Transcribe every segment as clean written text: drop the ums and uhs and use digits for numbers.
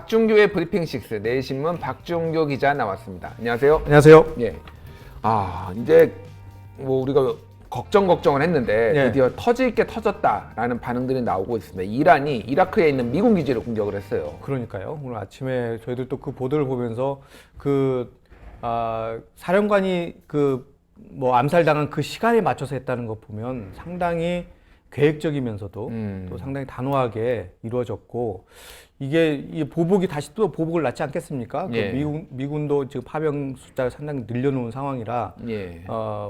박준규의 브리핑6 내일신문 박준규 기자 나왔습니다. 안녕하세요. 안녕하세요. 예. 이제 뭐 우리가 걱정을 했는데 드디어 터질 게 터졌다라는 반응들이 나오고 있습니다. 이란이 이라크에 있는 미군 기지를 공격을 했어요. 그러니까요. 오늘 아침에 저희들 또 그 보도를 보면서 사령관이 뭐 암살당한 그 시간에 맞춰서 했다는 거 보면 상당히 계획적이면서도 또 상당히 단호하게 이루어졌고, 이 보복이 다시 또 보복을 낳지 않겠습니까? 예. 미군도 지금 파병 숫자를 상당히 늘려놓은 상황이라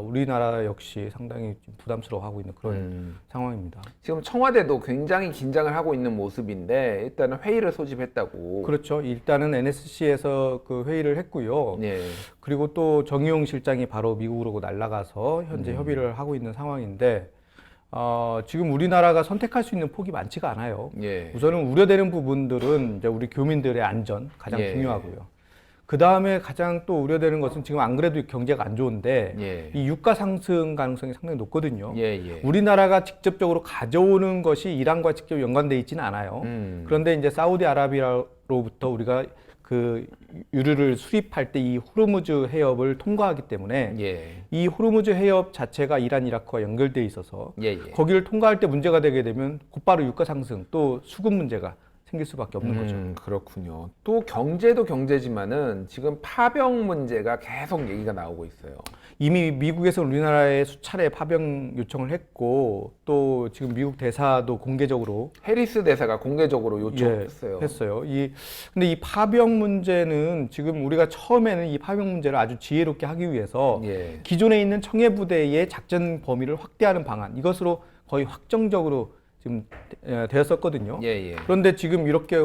우리나라 역시 상당히 좀 부담스러워하고 있는 그런 상황입니다. 지금 청와대도 굉장히 긴장을 하고 있는 모습인데 일단은 회의를 소집했다고. 그렇죠. 일단은 NSC에서 그 회의를 했고요. 그리고 또 정의용 실장이 바로 미국으로 날아가서 현재 협의를 하고 있는 상황인데, 지금 우리나라가 선택할 수 있는 폭이 많지가 않아요. 우선은 우려되는 부분들은 이제 우리 교민들의 안전 가장 중요하고요. 그 다음에 가장 또 우려되는 것은 지금 안 그래도 경제가 안 좋은데 이 유가 상승 가능성이 상당히 높거든요. 우리나라가 직접적으로 가져오는 것이 이란과 직접 연관돼 있지는 않아요. 그런데 이제 사우디아라비아로부터 우리가 그 유류를 수입할 때 이 호르무즈 해협을 통과하기 때문에 이 호르무즈 해협 자체가 이란, 이라크와 연결돼 있어서 거기를 통과할 때 문제가 되게 되면 곧바로 유가 상승 또 수급 문제가 생길 수밖에 없는 거죠. 그렇군요. 또 경제도 경제지만은 지금 파병 문제가 계속 얘기가 나오고 있어요. 이미 미국에서 우리나라에 수차례 파병 요청을 했고, 또 지금 미국 대사도 공개적으로 해리스 대사가 공개적으로 요청했어요. 근데 이 파병 문제는 지금 우리가 처음에는 이 파병 문제를 아주 지혜롭게 하기 위해서 기존에 있는 청해부대의 작전 범위를 확대하는 방안, 이것으로 거의 확정적으로 지금 되었었거든요. 그런데 지금 이렇게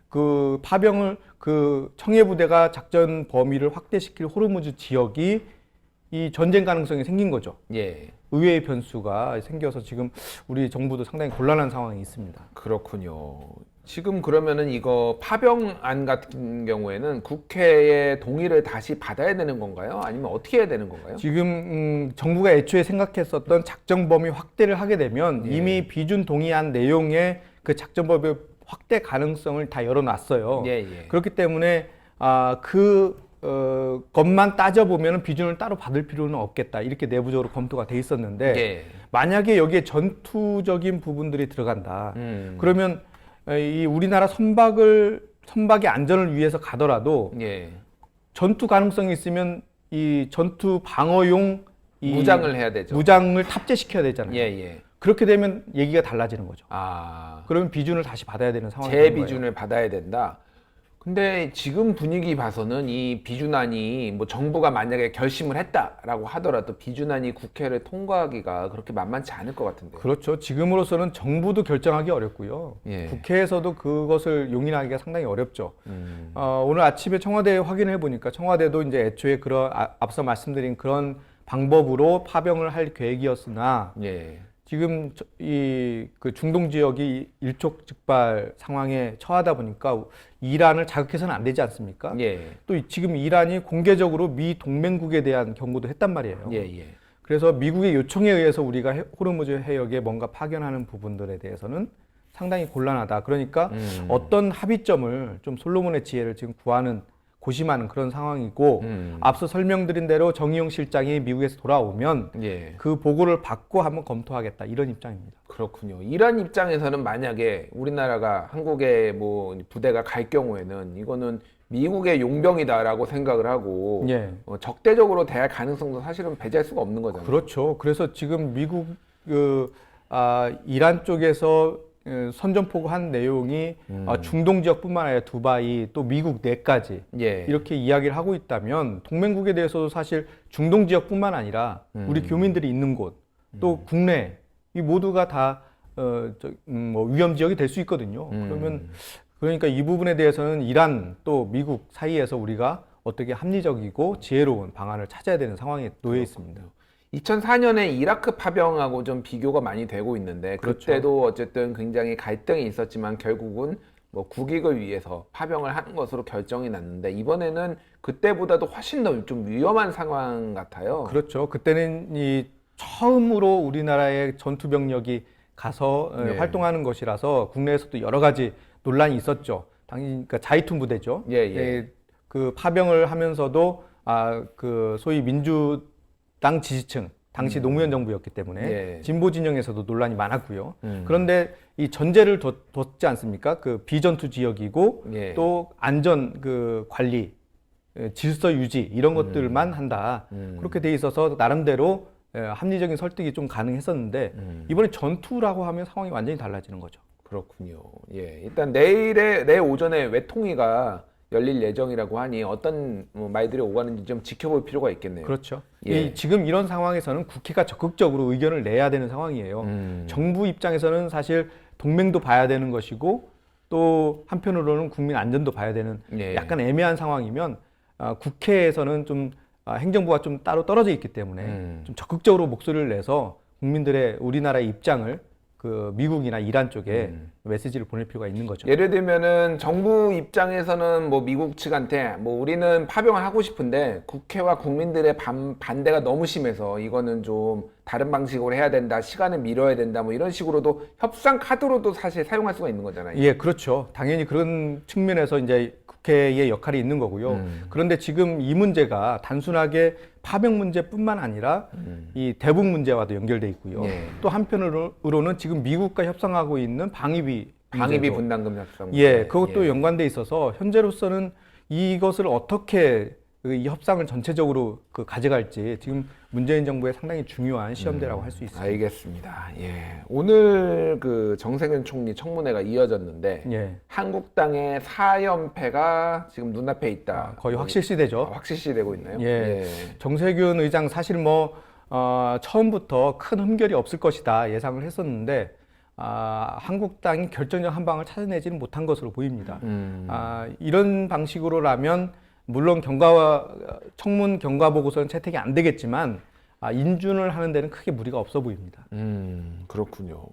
그 파병을 그 청해부대가 작전 범위를 확대시킬 호르무즈 지역이 이 전쟁 가능성이 생긴 거죠. 의외의 변수가 생겨서 지금 우리 정부도 상당히 곤란한 상황이 있습니다. 그렇군요. 지금 그러면은 이거 파병안 같은 경우에는 국회의 동의를 다시 받아야 되는 건가요? 아니면 어떻게 해야 되는 건가요? 지금 정부가 애초에 생각했었던 작전 범위 확대를 하게 되면 이미 비준 동의안 내용의 그 작전 범위 확대 가능성을 다 열어놨어요. 그렇기 때문에 것만 따져보면 비준을 따로 받을 필요는 없겠다, 이렇게 내부적으로 검토가 돼 있었는데 만약에 여기에 전투적인 부분들이 들어간다 그러면 이 우리나라 선박의 안전을 위해서 가더라도 전투 가능성이 있으면 이 전투 방어용 무장을 해야 되죠. 무장을 탑재시켜야 되잖아요. 그렇게 되면 얘기가 달라지는 거죠. 그러면 비준을 다시 받아야 되는 상황이 되는 거예요. 재비준을 받아야 된다. 근데 지금 분위기 봐서는 이 비준안이 뭐 정부가 만약에 결심을 했다라고 하더라도 비준안이 국회를 통과하기가 그렇게 만만치 않을 것 같은데요. 그렇죠. 지금으로서는 정부도 결정하기 어렵고요. 국회에서도 그것을 용인하기가 상당히 어렵죠. 오늘 아침에 청와대에 확인해 보니까 청와대도 이제 애초에 앞서 말씀드린 그런 방법으로 파병을 할 계획이었으나 지금 그 중동 지역이 일촉즉발 상황에 처하다 보니까 이란을 자극해서는 안 되지 않습니까? 또 지금 이란이 공개적으로 미 동맹국에 대한 경고도 했단 말이에요. 그래서 미국의 요청에 의해서 우리가 호르무즈 해역에 뭔가 파견하는 부분들에 대해서는 상당히 곤란하다. 그러니까 어떤 합의점을 좀 솔로몬의 지혜를 지금 고심하는 그런 상황이고, 앞서 설명드린 대로 정의용 실장이 미국에서 돌아오면 그 보고를 받고 한번 검토하겠다, 이런 입장입니다. 그렇군요. 이란 입장에서는 만약에 우리나라가 한국의 뭐 부대가 갈 경우에는 이거는 미국의 용병이다라고 생각을 하고 적대적으로 대할 가능성도 사실은 배제할 수가 없는 거잖아요. 그렇죠. 그래서 지금 이란 쪽에서 선전포고한 내용이 중동 지역뿐만 아니라 두바이 또 미국 내까지 이렇게 이야기를 하고 있다면 동맹국에 대해서도 사실 중동 지역뿐만 아니라 우리 교민들이 있는 곳 또 국내 이 모두가 다 위험 지역이 될 수 있거든요. 그러니까 이 부분에 대해서는 이란 또 미국 사이에서 우리가 어떻게 합리적이고 지혜로운 방안을 찾아야 되는 상황에 놓여 있습니다. 2004년에 이라크 파병하고 좀 비교가 많이 되고 있는데 그때도 어쨌든 굉장히 갈등이 있었지만 결국은 뭐 국익을 위해서 파병을 하는 것으로 결정이 났는데 이번에는 그때보다도 훨씬 더 좀 위험한 상황 같아요. 그렇죠. 그때는 처음으로 우리나라의 전투 병력이 가서 활동하는 것이라서 국내에서도 여러 가지 논란이 있었죠. 그러니까 자이툰 부대죠. 예, 예. 그 파병을 하면서도 그 소위 민주당 지지층, 당시 노무현 정부였기 때문에 예. 진보 진영에서도 논란이 많았고요. 그런데 이 전제를 뒀지 않습니까? 그 비전투 지역이고 예. 또 안전 그 관리, 질서 유지 이런 것들만 한다. 그렇게 돼 있어서 나름대로 합리적인 설득이 좀 가능했었는데 이번에 전투라고 하면 상황이 완전히 달라지는 거죠. 그렇군요. 예. 일단 내일 오전에 외통위가 열릴 예정이라고 하니 어떤 말들이 오가는지 좀 지켜볼 필요가 있겠네요. 그렇죠. 예. 지금 이런 상황에서는 국회가 적극적으로 의견을 내야 되는 상황이에요. 정부 입장에서는 사실 동맹도 봐야 되는 것이고 또 한편으로는 국민 안전도 봐야 되는 예. 약간 애매한 상황이면 국회에서는 좀 행정부가 좀 따로 떨어져 있기 때문에 좀 적극적으로 목소리를 내서 국민들의 우리나라의 입장을 그 미국이나 이란 쪽에 메시지를 보낼 필요가 있는 거죠. 예를 들면은 정부 입장에서는 뭐 미국 측한테 뭐 우리는 파병을 하고 싶은데 국회와 국민들의 반대가 너무 심해서 이거는 좀 다른 방식으로 해야 된다, 시간을 미뤄야 된다, 뭐 이런 식으로도 협상 카드로도 사실 사용할 수가 있는 거잖아요. 예, 그렇죠. 당연히 그런 측면에서 이제 국회의 역할이 있는 거고요. 그런데 지금 이 문제가 단순하게 파병 문제뿐만 아니라 이 대북 문제와도 연결돼 있고요. 예. 또 한편으로는 지금 미국과 협상하고 있는 방위비 문제도, 분담금 협상. 예, 그것도 예. 연관돼 있어서 현재로서는 이것을 어떻게 이 협상을 전체적으로 가져갈지 지금 문재인 정부의 상당히 중요한 시험대라고 할 수 있습니다. 알겠습니다. 예. 오늘 그 정세균 총리 청문회가 이어졌는데 예. 한국당의 4연패가 지금 눈앞에 있다. 거의 확실시되죠. 확실시되고 있나요? 예. 정세균 의장 사실 처음부터 큰 흠결이 없을 것이다 예상을 했었는데 한국당이 결정적 한 방을 찾아내지는 못한 것으로 보입니다. 이런 방식으로라면 물론 청문 경과 보고서는 채택이 안 되겠지만 인준을 하는 데는 크게 무리가 없어 보입니다. 그렇군요.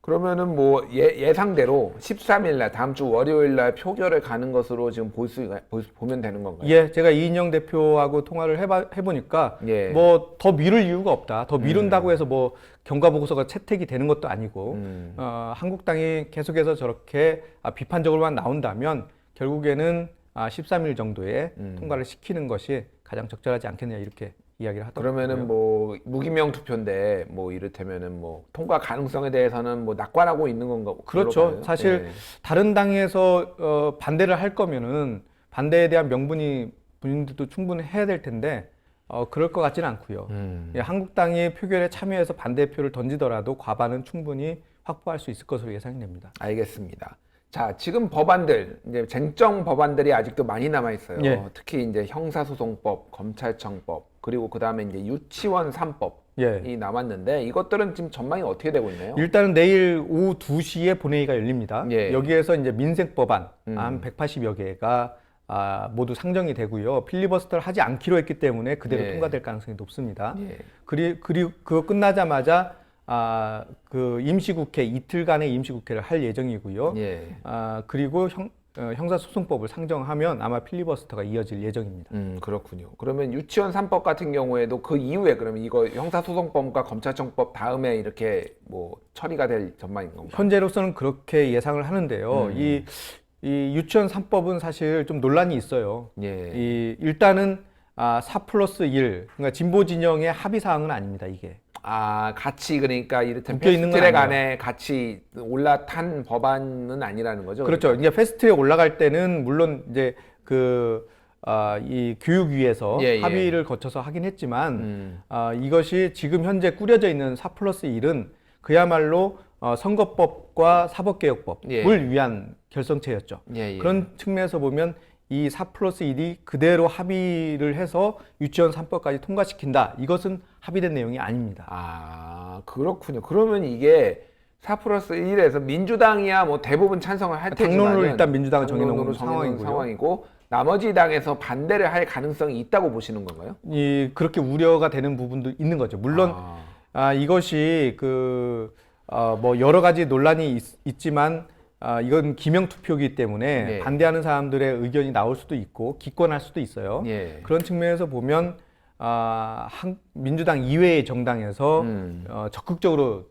그러면은 뭐 예상대로 13일 날 다음 주 월요일 날 표결을 가는 것으로 지금 보면 되는 건가요? 예, 제가 이인영 대표하고 통화를 해보니까 예. 뭐 더 미룰 이유가 없다. 더 미룬다고 해서 뭐 경과 보고서가 채택이 되는 것도 아니고 한국당이 계속해서 저렇게 비판적으로만 나온다면 결국에는 13일 정도에 통과를 시키는 것이 가장 적절하지 않겠냐 이렇게 이야기를 하더라고요. 그러면은 뭐 무기명 투표인데 뭐 이를테면은 뭐 통과 가능성에 대해서는 뭐 낙관하고 있는 건가? 그렇죠. 사실 다른 당에서 반대를 할 거면은 반대에 대한 명분이 본인들도 충분히 해야 될 텐데 그럴 것 같지는 않고요. 예, 한국당이 표결에 참여해서 반대표를 던지더라도 과반은 충분히 확보할 수 있을 것으로 예상이 됩니다. 알겠습니다. 자, 지금 법안들, 이제 쟁점 법안들이 아직도 많이 남아 있어요. 예. 특히 이제 형사소송법, 검찰청법, 그리고 그 다음에 이제 유치원 3법이 예. 남았는데 이것들은 지금 전망이 어떻게 되고 있나요? 일단은 내일 오후 2시에 본회의가 열립니다. 예. 여기에서 이제 민생 법안 한 180여 개가 모두 상정이 되고요. 필리버스터를 하지 않기로 했기 때문에 그대로 예. 통과될 가능성이 높습니다. 예. 그리고 그거 끝나자마자 그 임시국회 이틀간의 임시국회를 할 예정이고요. 예. 그리고 형사소송법을 상정하면 아마 필리버스터가 이어질 예정입니다. 그렇군요. 그러면 유치원 3법 같은 경우에도 그 이후에 그러면 이거 형사소송법과 검찰청법 다음에 이렇게 뭐 처리가 될 전망인 건가요? 현재로서는 그렇게 예상을 하는데요. 이 유치원 3법은 사실 좀 논란이 있어요. 예. 일단은 4+1, 그러니까 진보 진영의 합의 사항은 아닙니다, 이게. 같이 그러니까 이를테면 묶여 있는 건 패스트트랙 아니에요. 안에 같이 올라탄 법안은 아니라는 거죠? 그렇죠. 이제 패스트트랙 올라갈 때는 물론 이제 이 교육위에서 예, 예. 합의를 거쳐서 하긴 했지만 이것이 지금 현재 꾸려져 있는 4+1은 그야말로 선거법과 사법개혁법을 예. 위한 결성체였죠. 예, 예. 그런 측면에서 보면 이 4+1이 그대로 합의를 해서 유치원 3법까지 통과시킨다. 이것은 합의된 내용이 아닙니다. 그렇군요. 그러면 이게 4+1에서 민주당이야 뭐 대부분 찬성을 할 테지만 당론으로 일단 민주당은 정해놓은 상황이고 나머지 당에서 반대를 할 가능성이 있다고 보시는 건가요? 그렇게 우려가 되는 부분도 있는 거죠. 물론 이것이 뭐 여러 가지 논란이 있지만 이건 기명 투표이기 때문에 네. 반대하는 사람들의 의견이 나올 수도 있고 기권할 수도 있어요. 예. 그런 측면에서 보면 민주당 이외의 정당에서 적극적으로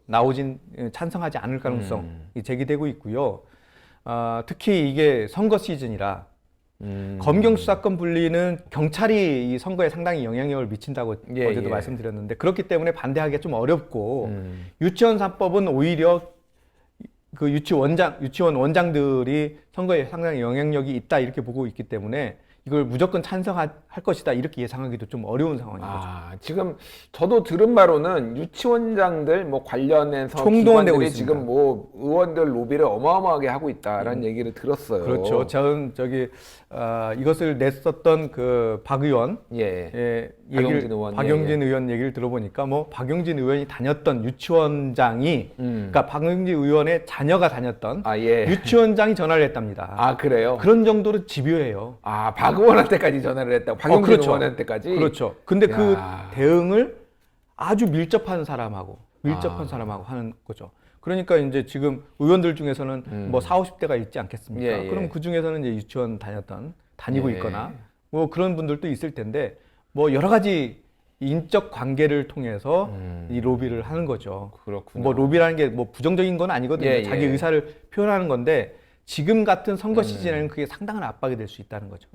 찬성하지 않을 가능성이 제기되고 있고요. 특히 이게 선거 시즌이라 검경 수사권 분리는 경찰이 이 선거에 상당히 영향력을 미친다고 어제도 말씀드렸는데 그렇기 때문에 반대하기가 좀 어렵고 유치원 3법은 오히려 그 유치원 원장들이 선거에 상당히 영향력이 있다 이렇게 보고 있기 때문에 이걸 무조건 찬성할 것이다 이렇게 예상하기도 좀 어려운 상황인 거죠. 지금 저도 들은 바로는 유치원장들 뭐 관련해서 총동원되고 기관들이 있습니다. 지금 뭐 의원들 로비를 어마어마하게 하고 있다라는 얘기를 들었어요. 그렇죠. 저는 이것을 냈었던 그 박 의원, 박용진 의원 얘기를 들어보니까 뭐 박용진 의원이 다녔던 유치원장이, 그러니까 박용진 의원의 자녀가 다녔던 유치원장이 전화를 했답니다. 그래요? 그런 정도로 집요해요. 박 의원한테까지 전화를 했다고? 박용진 그렇죠. 의원한테까지? 그렇죠. 근데 그 대응을 아주 밀접한 사람하고 하는 거죠. 그러니까 이제 지금 의원들 중에서는 뭐 40, 50대가 있지 않겠습니까? 그럼 그 중에서는 이제 유치원 다니고 있거나 뭐 그런 분들도 있을 텐데 뭐 여러 가지 인적 관계를 통해서 이 로비를 하는 거죠. 그렇군요. 뭐 로비라는 게 뭐 부정적인 건 아니거든요. 자기 의사를 표현하는 건데 지금 같은 선거 시즌에는 그게 상당한 압박이 될 수 있다는 거죠.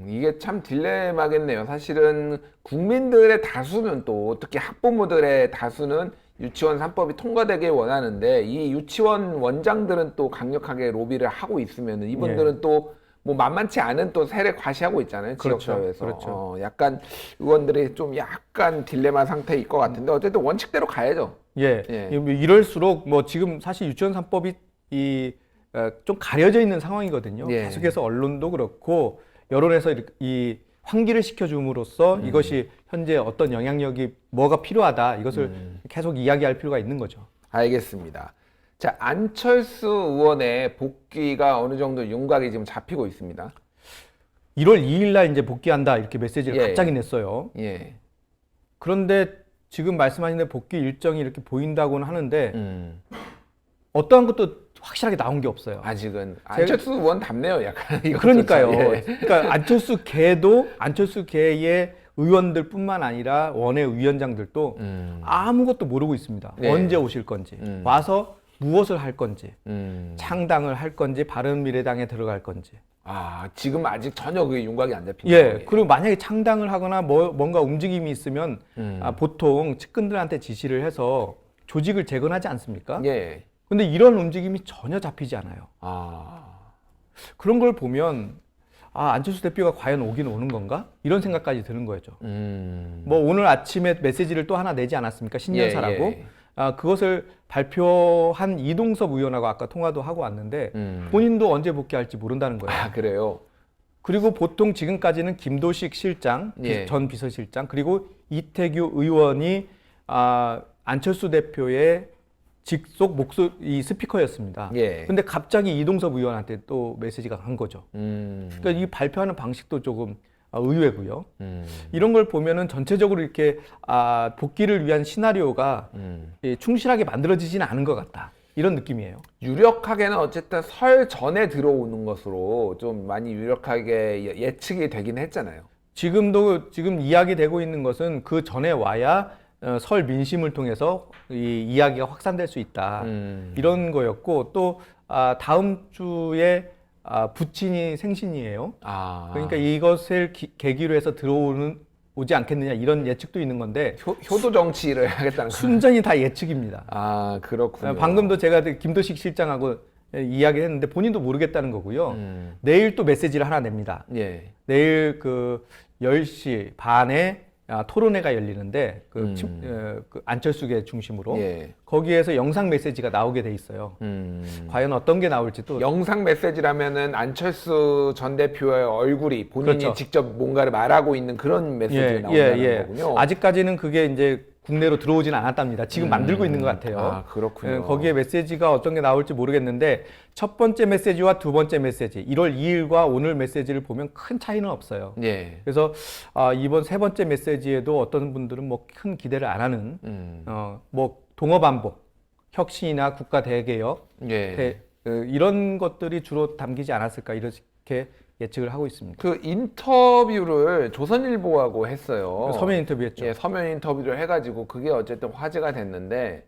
이게 참 딜레마겠네요. 사실은 국민들의 다수는 또 특히 학부모들의 다수는 유치원 3법이 통과되길 원하는데 이 유치원 원장들은 또 강력하게 로비를 하고 있으면 이분들은 또 뭐 만만치 않은 또 세를 과시하고 있잖아요. 지역사회에서. 그렇죠. 약간 의원들이 좀 약간 딜레마 상태일 것 같은데 어쨌든 원칙대로 가야죠. 이럴수록 뭐 지금 사실 유치원 3법이 좀 가려져 있는 상황이거든요. 계속해서 언론도 그렇고 여론에서 이 환기를 시켜줌으로써 이것이 현재 어떤 영향력이 뭐가 필요하다 이것을 계속 이야기할 필요가 있는 거죠. 알겠습니다. 자, 안철수 의원의 복귀가 어느 정도 윤곽이 지금 잡히고 있습니다. 1월 2일 날 이제 복귀한다 이렇게 메시지를 갑자기 냈어요. 그런데 지금 말씀하신 대로 복귀 일정이 이렇게 보인다고는 하는데 어떠한 것도 확실하게 나온 게 없어요. 아직은 안철수 의원 답네요, 약간. 그러니까요. 그러니까 안철수 계의 의원들뿐만 아니라 원외위원장들도 아무것도 모르고 있습니다. 언제 오실 건지, 와서 무엇을 할 건지, 창당을 할 건지, 바른미래당에 들어갈 건지. 지금 아직 전혀 그게 윤곽이 안 잡힌 거예요. 그리고 만약에 창당을 하거나 뭔가 움직임이 있으면 보통 측근들한테 지시를 해서 조직을 재건하지 않습니까? 근데 이런 움직임이 전혀 잡히지 않아요. 그런 걸 보면 안철수 대표가 과연 오긴 오는 건가? 이런 생각까지 드는 거죠. 뭐 오늘 아침에 메시지를 또 하나 내지 않았습니까? 신년사라고. 그것을 발표한 이동섭 의원하고 아까 통화도 하고 왔는데 본인도 언제 복귀할지 모른다는 거예요. 그래요? 그리고 보통 지금까지는 김도식 실장, 전 비서실장, 그리고 이태규 의원이 안철수 대표의 직속 이 스피커였습니다. 근데 갑자기 이동섭 의원한테 또 메시지가 간 거죠. 그러니까 이 발표하는 방식도 조금 의외고요. 이런 걸 보면은 전체적으로 이렇게 복귀를 위한 시나리오가 충실하게 만들어지지는 않은 것 같다. 이런 느낌이에요. 유력하게는 어쨌든 설 전에 들어오는 것으로 좀 많이 유력하게 예측이 되긴 했잖아요. 지금 이야기되고 있는 것은 그 전에 와야 설 민심을 통해서 이 이야기가 확산될 수 있다. 이런 거였고 또 다음 주에 부친이 생신이에요. 그러니까 이것을 계기로 해서 오지 않겠느냐 이런 예측도 있는 건데 효도 정치를 하겠다는 순전히 다 예측입니다. 그렇군요. 방금도 제가 김도식 실장하고 이야기했는데 본인도 모르겠다는 거고요. 내일 또 메시지를 하나 냅니다. 내일 그 10시 반에 토론회가 열리는데 그 안철수계 중심으로 거기에서 영상 메시지가 나오게 돼 있어요. 과연 어떤 게 나올지 또 영상 메시지라면은 안철수 전 대표의 얼굴이 본인이 직접 뭔가를 말하고 있는 그런 메시지가 나온다는 거군요. 아직까지는 그게 이제 국내로 들어오지는 않았답니다. 지금 만들고 있는 것 같아요. 그렇군요. 거기에 메시지가 어떤 게 나올지 모르겠는데 첫 번째 메시지와 두 번째 메시지 1월 2일과 오늘 메시지를 보면 큰 차이는 없어요. 그래서 이번 세 번째 메시지에도 어떤 분들은 뭐 큰 기대를 안 하는 뭐 동어반복, 혁신이나 국가 대개혁 이런 것들이 주로 담기지 않았을까 이렇게 예측을 하고 있습니다. 그 인터뷰를 조선일보하고 했어요. 서면 인터뷰했죠. 서면 인터뷰를 해가지고 그게 어쨌든 화제가 됐는데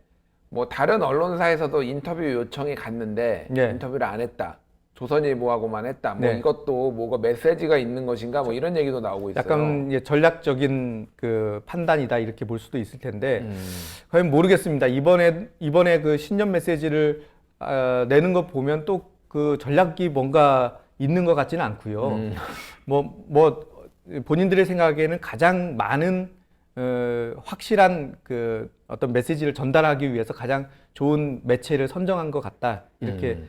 뭐 다른 언론사에서도 인터뷰 요청이 갔는데 인터뷰를 안 했다. 조선일보하고만 했다. 뭐 네. 이것도 뭐가 메시지가 있는 것인가 뭐 이런 얘기도 나오고 있어요. 약간 이제 전략적인 그 판단이다 이렇게 볼 수도 있을 텐데 과연 모르겠습니다. 이번에 그 신년 메시지를 내는 거 보면 또 그 전략이 뭔가 있는 것 같지는 않고요. 뭐 본인들의 생각에는 가장 많은 확실한 그 어떤 메시지를 전달하기 위해서 가장 좋은 매체를 선정한 것 같다. 이렇게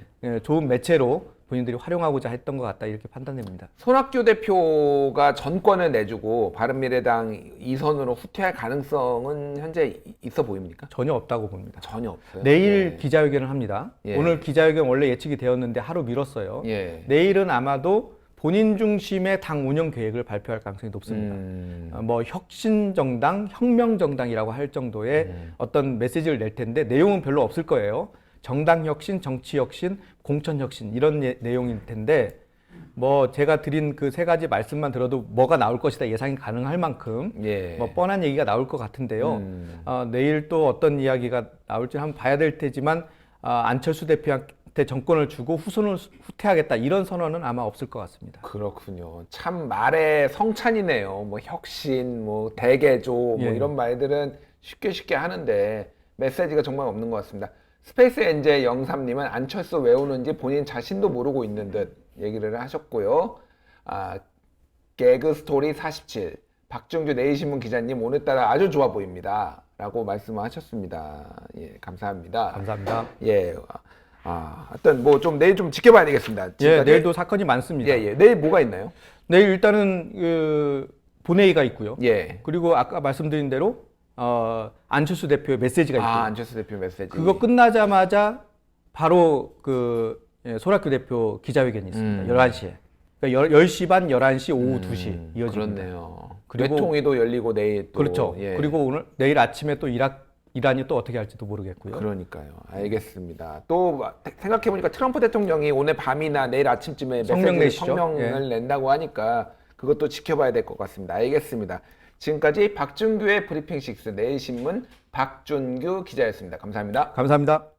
좋은 매체로 본인들이 활용하고자 했던 것 같다. 이렇게 판단됩니다. 손학규 대표가 전권을 내주고 바른미래당 2선으로 후퇴할 가능성은 현재 있어 보입니까? 전혀 없다고 봅니다. 전혀 없어요. 내일 기자회견을 합니다. 예. 오늘 기자회견 원래 예측이 되었는데 하루 미뤘어요. 예. 내일은 아마도 본인 중심의 당 운영 계획을 발표할 가능성이 높습니다. 뭐 혁신정당, 혁명정당이라고 할 정도의 어떤 메시지를 낼 텐데 내용은 별로 없을 거예요. 정당혁신, 정치혁신, 공천혁신 이런 내용일 텐데 뭐 제가 드린 그 세 가지 말씀만 들어도 뭐가 나올 것이다 예상이 가능할 만큼 예. 뭐 뻔한 얘기가 나올 것 같은데요. 내일 또 어떤 이야기가 나올지 한번 봐야 될 테지만 안철수 대표한테 정권을 주고 후손을 후퇴하겠다 이런 선언은 아마 없을 것 같습니다. 그렇군요. 참 말의 성찬이네요. 뭐 혁신, 뭐 대개조 뭐 예. 이런 말들은 쉽게 하는데 메시지가 정말 없는 것 같습니다. 스페이스 엔제 03님은 안철수 왜 오는지 본인 자신도 모르고 있는 듯 얘기를 하셨고요. 개그 스토리 47 박중규 내일신문 기자님 오늘따라 아주 좋아 보입니다. 라고 말씀하셨습니다. 예, 감사합니다. 감사합니다. 예. 하여튼 뭐 좀 내일 좀 지켜봐야 되겠습니다. 예, 내일도 사건이 많습니다. 예. 내일 뭐가 있나요? 내일 일단은 그 본회의가 있고요. 예. 그리고 아까 말씀드린 대로 안철수 대표의 메시지가 있고요. 안철수 대표 메시지. 그거 끝나자마자 바로 그 손학규 대표 기자회견이 있습니다. 11시에. 그러니까 10시 반, 11시, 오후 2시 이어집니다. 그렇네요. 그리고 외통위도 열리고 내일 또 그렇죠. 예. 그리고 내일 아침에 또 이란이 또 어떻게 할지도 모르겠고요. 그러니까요. 알겠습니다. 또 생각해보니까 트럼프 대통령이 오늘 밤이나 내일 아침쯤에 성명 메시지 내시죠. 성명을 낸다고 하니까 그것도 지켜봐야 될 것 같습니다. 알겠습니다. 지금까지 박준규의 브리핑 6 내일신문 박준규 기자였습니다. 감사합니다. 감사합니다.